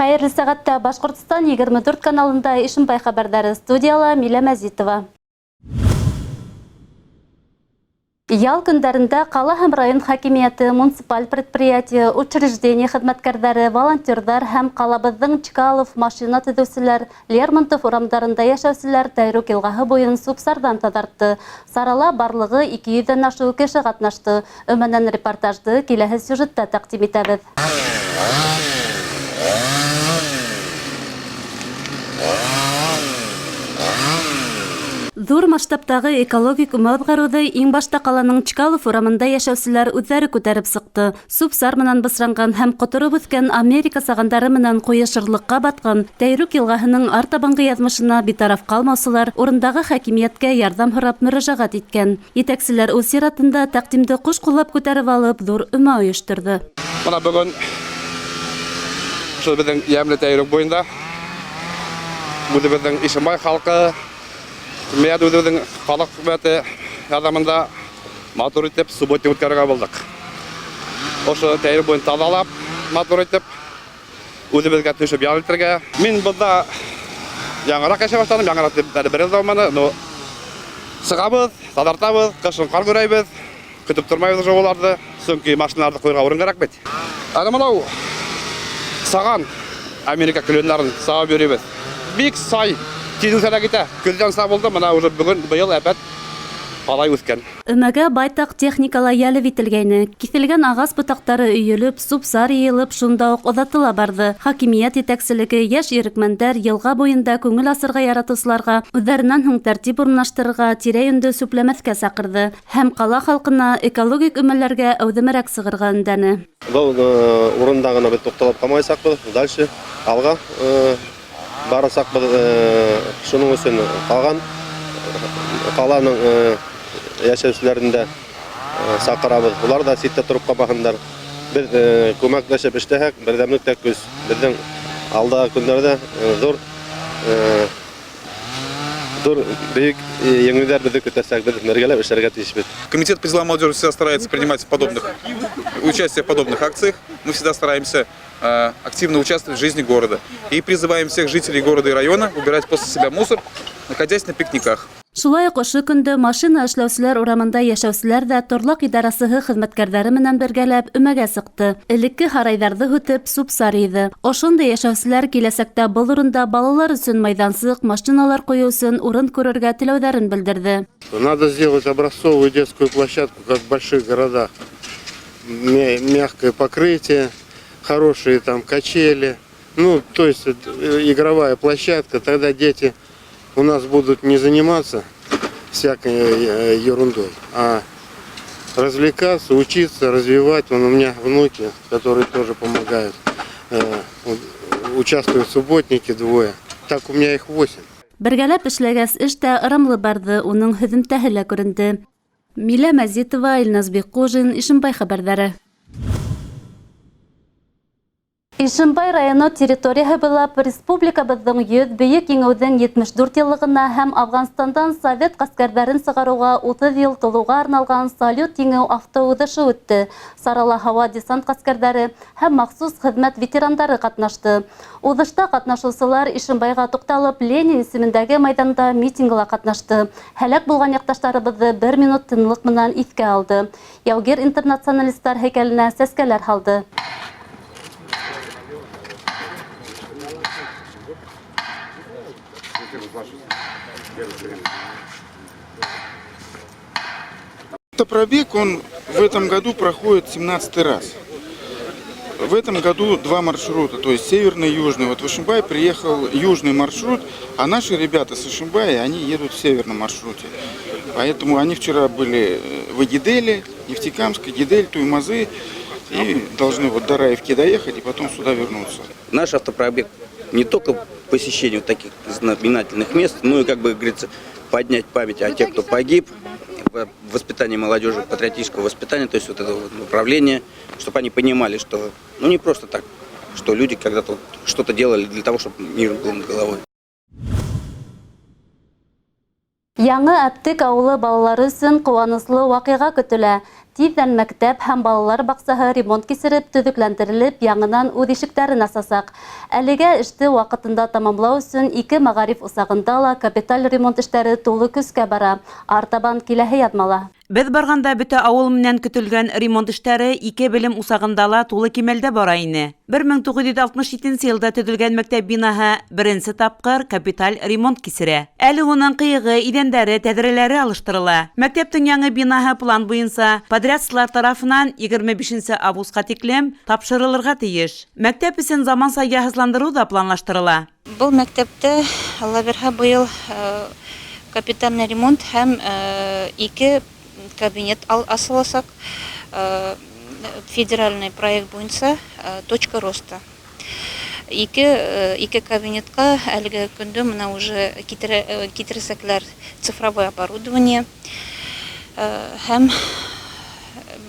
Хайырлы сағатта Башқұртстан 24 каналында Ишимбай хабардары студияла Миля Мәзитова. Ял күндарында қала һәм район хакимияты, муниципаль предприятие, учреждение хезмәткәрләре, волонтердар һәм калабызның Чкалов, машина төзүчеләр, Лермонтов урамдарында яшәүчеләр Тайрук елгаһы буен субсардан тазартты. Сарала барлыгы 200-дән ашу кеше катнашты. Өмәннән репортажды киләһе сюжетта тәкъдим итәбез. Зур масштабтагы экологик үмәтгаруды иң башта каланың Чкалов урамында яшәүчеләр үзләре күтәреп сыкты. Субсар менән бысранган һәм котырып үскән Америка сагандары менән куешырлыкка баткан Тайрук елгаһының артабанғы язмышына битараф калмаусылар урындагы хакимияткә ярдәм һорап мөрәҗәгать иткән. Итәкчеләр үз иратында тәкъдимде куш куллап күтәреп алып зур өмә оештырды. Мына бүген шул безнең ямлы Тайрук буенда безнең Ишимбай халкы Мәдүдәнең халык хезмәте ярдәмендә матур итеп субботник үткәрергә булдык. Ошо Тайрук буен тазалап, матур итеп үзебезгә төшеп ял итәргә. Мин бында яңарак яшәп башладым, яңарак дип бер ел заманы, но сыгабыз, тазартабыз, кышын кар күрәйбез, көтеп тормайбыз жолларда, сөнки машиналарны куйырга урын кирәк бит. Аны монау саган Америка көлөннәрен сагып йөрибез. Бик сай Тизусәлә китә. Күздән са булды, менә уже бүген быел әпәт алай үскән. Өмәгә байтак техникала ялып ителгәйне. Киселгән агас ботактары өелеп, субсар йыелып, шунда ук озатыла барды. Хакимият итәкчелеге яшь ирекмәндәр елга буенда күңел асырга яратучыларга үзләреннән һуң тәртип урнаштырырга, тирә-юньдә сүпләмәскә сакырды һәм кала халкына экологик өмәлләргә әүдемрәк сыгырга өндәне. Бу урында гына бит тукталып калмайсакбыз, дальше алга барасак шуның өчен калган каланың яшәүчеләрендә сакырабыз. Улар да ситтә турып калганнар. Без күмәкләшеп эшләһәк, бердәмлек тә күз. Безнең алдагы көндәрдә зур бөек еңүләр безне көтәсәк, без бергәләп эшләргә тиешбез. Комитет по делам молодежи всегда старается принимать участие в подобных акциях. Мы всегда стараемся активно участвовать в жизни города. И призываем всех жителей города и района убирать после себя мусор, находясь на пикниках. Шулай ук ошо көндө машина эшләүчеләр урамында яшәүчеләр дә торлак идарасыгы хезмәткәрләре менән бергәләп өмәгә сыкты. Элекке харайдарды үтеп субсар иде. Ошондый яшәүчеләр киләсәктә был урында балалар өчен майдансык, машиналар кую өчен урын күрергә теләүләрен белдерде. Надо сделать образцовую детскую площадку, как в больших городах. Мягкое покрытие, хорошие там качели. Ну, то есть игровая площадка, тогда дети у нас будут не заниматься всякой ерундой, а развлекаться, учиться, развивать. Вон у меня внуки, которые тоже помогают, участвуют в субботнике двое. Так у меня их 8. Бергәләп эшләгәс эштә ырымлы барды, уның һөҙөмтәһе лә күренде. Миля Мәзитова, Илназ Беккужин, Ишимбай хәбәрҙәре. Ишимбай районы территорияһы буйлап республикабыҙҙың 100 бейек еңеүҙең 74 йыллығына һәм Афғанстандан совет ғәскәрҙәрен сығарыуға 30 йыл тулыуға арналған салют еңеү автоуҙышы үтте. Сарала һауа десант ғәскәрҙәре һәм махсус хеҙмәт ветерандары ҡатнашты. Уҙышта ҡатнашыусылар Ишимбайға туҡталып Ленин исемендәге майданда митингла ҡатнашты. Һәләк булған яҡташтарыбыҙҙы 1 минут тынлыҡ менән иҫкә алды. Яугир интернационалистар һәйкәленә сәскәләр һалды. Пробег он в этом году проходит 17-й раз. В этом году 2 маршрута, то есть северный и южный. Вот в Ишимбай приехал южный маршрут, а наши ребята с Ишимбая, они едут в северном маршруте. Поэтому они вчера были в Агиделе, Нефтекамске, Гидель, Туймазы и должны вот до Раевки доехать и потом сюда вернуться. Наш автопробег не только посещение вот таких знаменательных мест, но и, как бы говорится, поднять память о тех, кто погиб, воспитание молодежи, патриотического воспитания, то есть вот это вот направление, чтобы они понимали, что ну не просто так, что люди когда-то что-то делали для того, чтобы мир был над головой. Яңы Әптек ауылы балалары өсөн куаныслы вакыйга көтөлә. Тиҙҙән мәктәп һәм балалар баҡсаһы ремонт кисереп, төҙөкләндерелеп, яңынан үҙ ишектәрен асасаҡ. Әлегә эште ваҡытында тамамлау өсөн 2 мәғариф усағында ла капиталь ремонт эштәре тулы көскә бара. Артабан киләһе яҙмала. Беҙ барғанда бөтә ауыл менән көтөлгән ремонт эштәре 2 белем усағында ла тулы кимәлдә бара ине. 1967 йылда төҙөлгән мәктәп бинаһы беренсе тапҡыр капиталь ремонт кисерә. Әле уның ҡыйығы, иҙәндәре, тәҙрәләре алыштырыла. Мәктәптең яңы бинаһы план буйынса подрядсылар тарафынан 25 августка тиклем тапшырылырға тейеш. Мәктәп өсөн заманса яһазландырыу да планлаштырыла. Был мәктәптә Алла бирһә быйыл капитальный ремонт һәм 2 кабинет асыласак. Федеральный проект буйынса точка роста. 2 кабинетка әлеге көндө менә уже китерәсәкләр цифровое оборудование һәм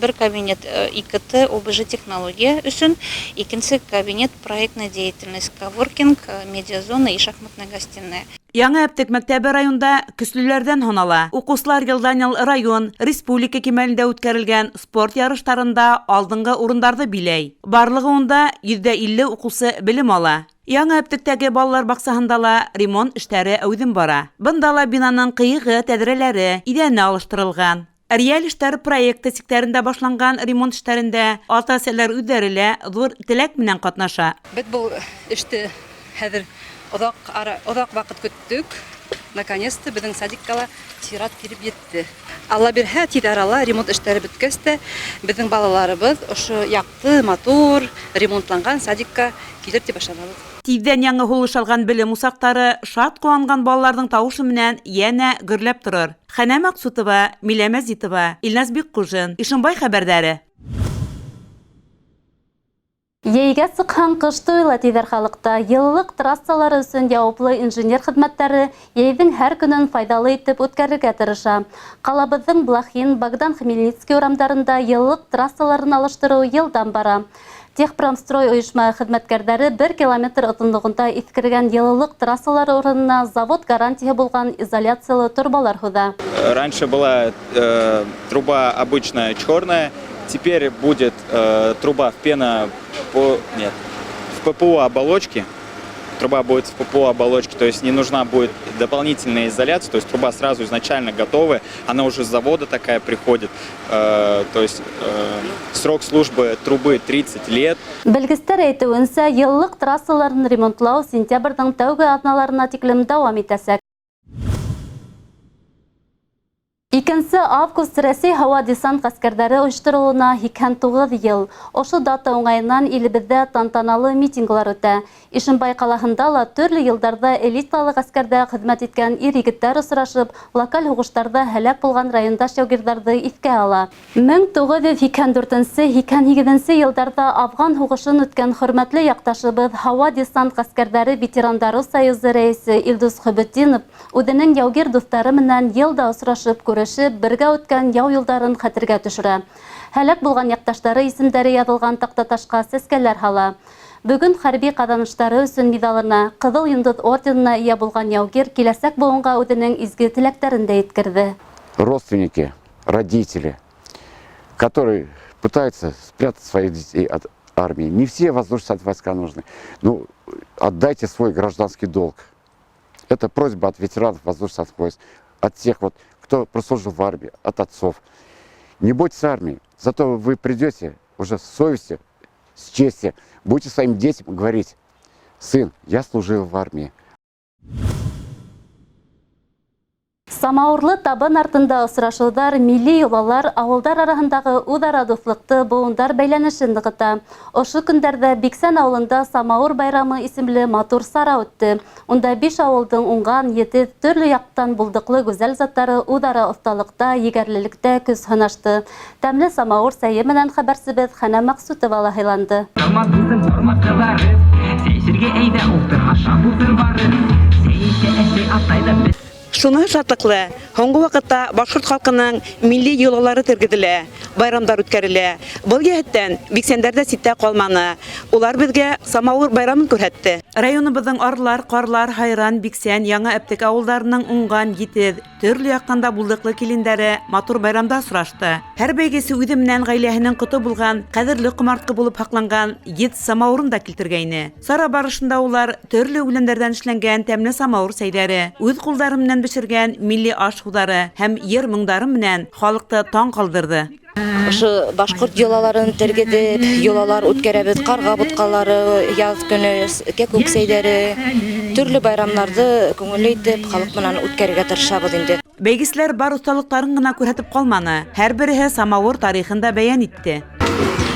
бер кабинет ИКТ, ОБЖ технология өсөн, икенче кабинет проектная деятельность, коворкинг, медиазона и шахматная гостиная. Яңы Әптек мәктәбе районда көслөләрҙән һанала. Уҡыусылар йылдан-йыл район, республика кимәлендә үткәрелгән спорт ярыштарында алдыңғы урындарҙы биләй. Барлығы унда 150 уҡыусы белем ала. Яңы Әптектәге балалар баҡсаһында ла ремонт эштәре әүҙем бара. Бында ла бинаның ҡыйығы, тәҙрәләре, иҙәне алыштырылған. Реаль эштәр проекты сиктәрендә башланган ремонт эштәрендә ата-әсәләр үҙҙәре лә ҙур теләк менән ҡатнаша. Беҙ был эште хәҙер оҙаҡ ваҡыт көттөк. Наконец-то беҙҙең садиккала тират килеп етте. Алла бирһә, тиҙ арала ремонт эштәре бөткәс тә беҙҙең балаларыбыҙ ошо яҡты, матур, ремонтланған садикка килер тип ышанабыҙ. Тиҙҙән яңы һулыш алған белем усаҡтары шат ҡыуанған балаларҙың тауышы менән йәнә гөрләп торор. Хәнә Мәҡсүтова, Милә Мәзитова, Илназ Бикҡужин, Ишембай хәбәрҙәре. Йәйгә сыҡһаң ҡыш туйыла тиҙәр халыҡта. Йыллыҡ трассалары өсөн яуаплы инженер хеҙмәттәре йәйҙең һәр көнөн файҙалы итеп үткәрергә тырыша. Ҡалабыҙҙың Блохин, Богдан Хмельницкий урамдарында йыллыҡ трассаларын алыштырыу йылдан бара. Техпромстрой ойошма хеҙмәткәрҙәре 1 километр оҙонлоғонда иҫкергән йыллыҡ трассалары урынына завод гарантияһы булған изоляциялы турбалар һуҙа. Раньше была труба обычная черная, теперь будет труба в ППУ оболочке. Труба будет в ППУ оболочке, то есть не нужна будет дополнительная изоляция, то есть труба сразу изначально готовая, она уже с завода такая приходит, то есть срок службы трубы 30 лет. Белгестәр әйтеүенсә, йыллыҡ трассаларын ремонтлау сентябрҙың тәүге аҙналарына тиклем дауам итәсәк. 2 август Рәсәй һауа десант ғәскәрҙәре ойоштороуына 89 йыл. Ошо дата уңайынан илебеҙҙә тантаналы митинглар үтә. Ишембай ҡалаһында ла төрлө йылдарҙа элиталы ғәскәрҙә хеҙмәт иткән ир-егеттәр осрашып, локаль һуғыштарҙа һәләк булған райондаш яугирҙарҙы иҫкә ала. 1984-88 йылдарҙа Афған һуғышын үткән хөрмәтле яҡташыбыҙ һауа десант ғәскәрҙәре ветерандары союзы рәйесе Илдус Хөбөтдинов үҙенең яугир дуҫтары менән йылда осрашып күрешеп, бергә үткән яу юлдарын хәтергә төшөрә. Һәләк булған яҡташтары исемдәре яҙылған таҡтаташҡа сәскәләр һала. Бөгөн хәрби ҡаҙаныштары өсөн медалына, Ҡыҙыл йондоҙ орденына ия булған яугир киләсәк быуынға үҙенең изге теләктәрен дә еткерҙе. Родственники, родители, которые пытаются спрятать своих детей от армии. Не все воздушные войска нужны. Ну, отдайте свой гражданский долг. Это просьба от ветеранов воздушных войск, от тех, вот, кто прослужил в армии, от отцов. Не бойтесь армии, зато вы придете уже с совестью, с честью, будете своим детям говорить: сын, я служил в армии. Самауырлы табын артында осрашыуҙар, милли йолалар ауылдар араһындағы үҙара дуҫлыҡты, быуындар бәйләнешен нығыта. Ошо көндәрҙә Биксән ауылында Самауыр байрамы исемле матур сара үтте. Унда 5 ауылдың уңған, етеҙ, төрлө яҡтан булдыҡлы гүзәл заттары үҙара оҫталыҡта, егәрлелектә көс һынашты. Тәмле самауыр сәйе менән хәбәрсебеҙ Хәнә Мәҡсүтова ла һыйланды. Шуны шатлыклы, һоңгы вакытта башкорт халкының милли йолалары тергеделә, байрамдар үткәрелә. Был йәһәттән биксәндәрдә ситтә калманы. Улар безгә самавыр байрамын күрһәтте. Районыбызның арлар, карлар, хайран, биксән, яңа әптек авылларының уңган, җитез, төрле яктанда булдыклы килендәре матур байрамда сорашты. Һәр бәйгесе үзе менән гаиләһенең коты булган, кадерле кумарткы булып хакланган 7 самавырын да килтергәйне. Сара барышында улар төрле үләннәрдән эшләнгән тәмле самавыр сәйдәре, үз кулдары менән бешергән милли аш-һудары һәм йыр моңдары менән халыкты таң калдырды. Ошо башкорт йолаларын тергедеп, йолалар үткәрәбез, карга буткалары, яз көне кәкүк сәйдәре, төрле байрамнарды күңелле итеп халык менән үткәрергә тырышабыз инде. Бәйгесләр бар осталыкларын гына күрһәтеп калманы. Һәр береһе самавыр тарихын да бәян итте.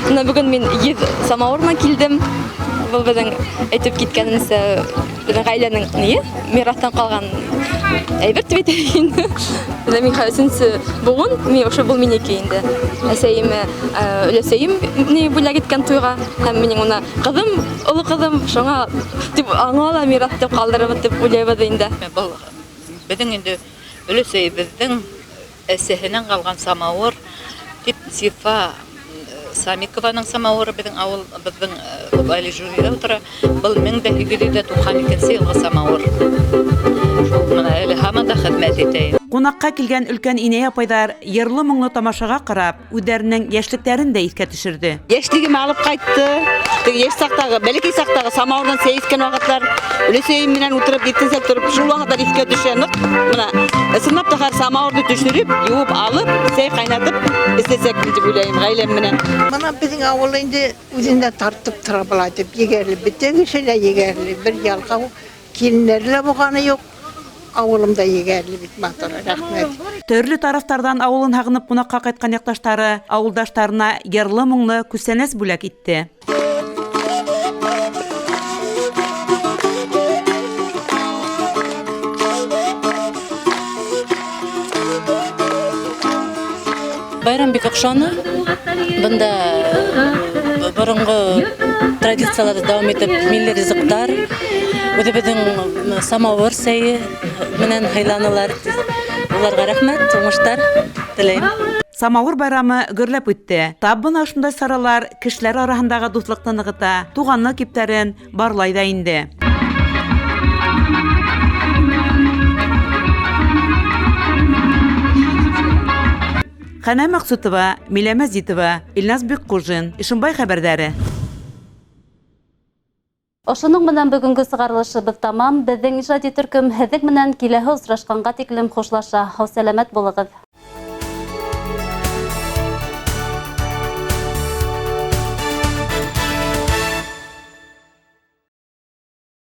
Бүген мин 7 самавырна килдем. Бу безнең әйтеп киткәнемсә, безнең гаиләнең мирастан калган әйбер дип әйтәйин. Мин хәзинсе бүген мин ошо бул минеке инде. Әсәем, өләсәем ни бүләк иткән туйга һәм минең уна кызым, улы кызым шуңа дип аңа мирас дип калдырып дип уйлыйбыз инде. Бул безнең инде өләсәебезнең әсәһеннән калган самавыр дип Сифа Самикованың самавыры безнең авыл безнең Бали журida утыра. Был 1992 елгы самавыр. Менә әле һаман да хезмәт итә. Кунакка килгән өлкән инәй апайдар йырлы моңлы тамашага карап, үзләренең яшьлекләрен дә искә төшерде. Яшьлегем алып кайтты. Яшь сактагы, бәләкәй сактагы самавырдан сәйскән вакытлар, өләсәем менән утырып итсәк торып, шул вакытта искә төшәнек. Менә ысынлап та самавырды төшереп, юып алып, сәй кайнатып, эстәсәк дип уйлыйм гаиләм менән. Mana bizim avul indi üzünden tartıp tırabılaydı. Yegerli, bütün şeyler yegerli. Bir yalka kilinlerle bu kanı yok. Avulumda yegerli bitmadı. Rahmet. Төрле тарафтардан авылын һагынып кунакка кайткан якташтары авылдаштарына йырлы моңлы күсәнәс бүләк итте. Байрам бик охшаны. Бында борынгы традицияларды дәвам итеп, милли ризыктар, үзебезнең самавыр сәйе менән хайланалар. Уларга рәхмәт, уңыштар теләйм. Самавыр байрамы гөрләп үтте. Табын ашында саралар кешеләр арасындагы дуслыкны ныгыта, туганлык киптәрен барлай да инде. Хана Максутова, Миләмә Зитова, Илназ Беккужин, Ишембай хәбәрдәре. Ошоның менән бүгенге сыгарылышыбыз тамам. Безнең иҗади төркем һеҙҙең менән киләһе осрашҡанға тиклем хушлаша. Һау сәләмәт булығыҙ.